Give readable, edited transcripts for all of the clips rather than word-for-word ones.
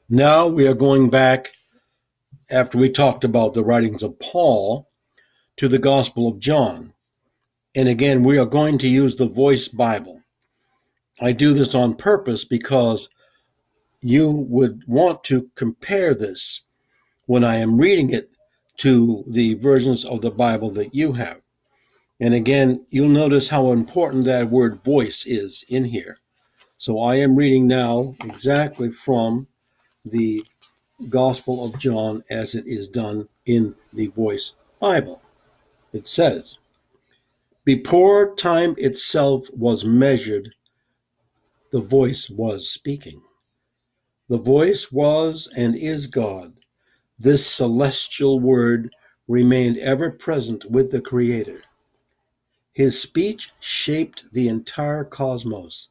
Now we are going back, after we talked about the writings of Paul, to the Gospel of John. And again, we are going to use the Voice Bible. I do this on purpose because you would want to compare this when I am reading it to the versions of the Bible that you have. And again, you'll notice how important that word voice is in here. So I am reading now exactly from the Gospel of John as it is done in the Voice Bible. It says, "Before time itself was measured, the voice was speaking. The voice was and is God. This celestial word remained ever present with the Creator. His speech shaped the entire cosmos.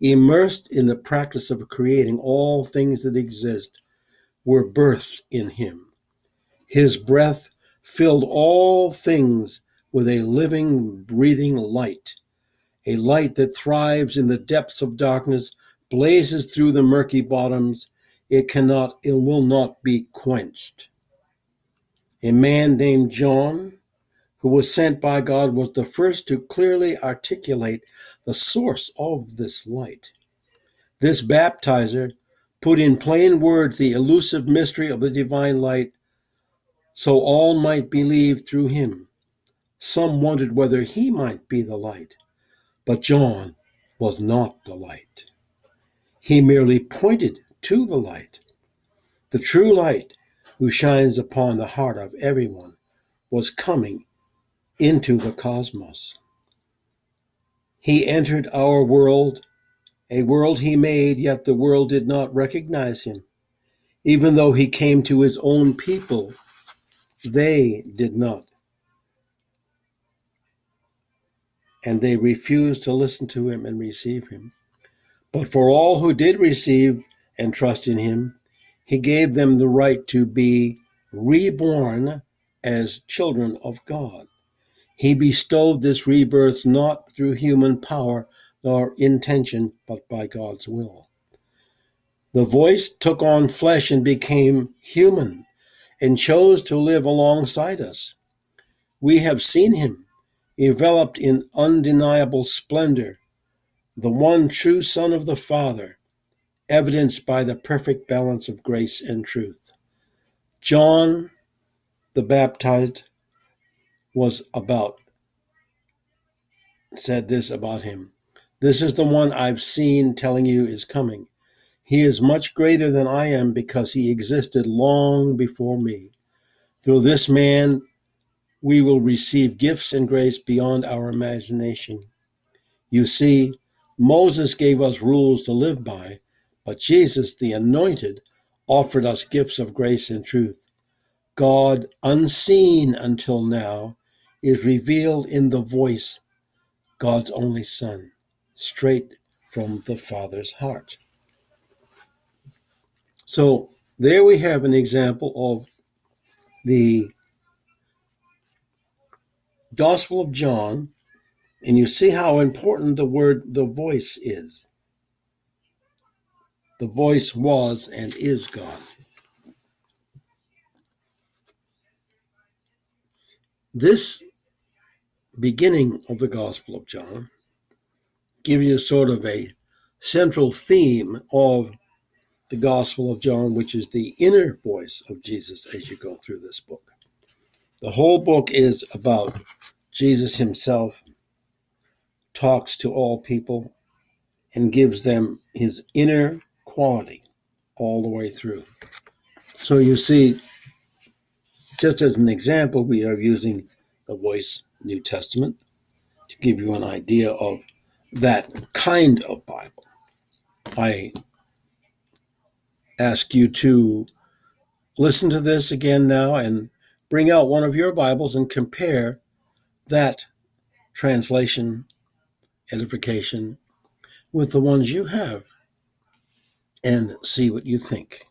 Immersed in the practice of creating all things that exist, were birthed in him. His breath filled all things with a living, breathing light, a light that thrives in the depths of darkness, blazes through the murky bottoms. It will not be quenched. A man named John, who was sent by God, was the first to clearly articulate the source of this light. This baptizer put in plain words the elusive mystery of the divine light, so all might believe through him. Some wondered whether he might be the light, but John was not the light. He merely pointed to the light. The true light, who shines upon the heart of everyone, was coming into the cosmos. He entered our world, a world he made, yet the world did not recognize him. Even though he came to his own people, they did not, and they refused to listen to him and receive him. But for all who did receive and trust in him, he gave them the right to be reborn as children of God. He bestowed this rebirth not through human power nor intention, but by God's will. The voice took on flesh and became human and chose to live alongside us. We have seen him, enveloped in undeniable splendor, the one true Son of the Father, evidenced by the perfect balance of grace and truth. John the Baptist said this about him. This is the one I've seen telling you is coming. He is much greater than I am because he existed long before me. Through this man, we will receive gifts and grace beyond our imagination. You see, Moses gave us rules to live by, but Jesus, the Anointed, offered us gifts of grace and truth. God, unseen until now, is revealed in the voice, God's only Son, straight from the Father's heart. So there we have an example of the Gospel of John, and you see how important the voice is. The voice was and is God. This beginning of the Gospel of John gives you sort of a central theme of the Gospel of John, which is the inner voice of Jesus as you go through this book. The whole book is about Jesus himself, talks to all people, and gives them his inner quality all the way through. So you see, just as an example, we are using the Voice New Testament to give you an idea of that kind of Bible. I ask you to listen to this again now and bring out one of your Bibles and compare that translation, edification, with the ones you have and see what you think.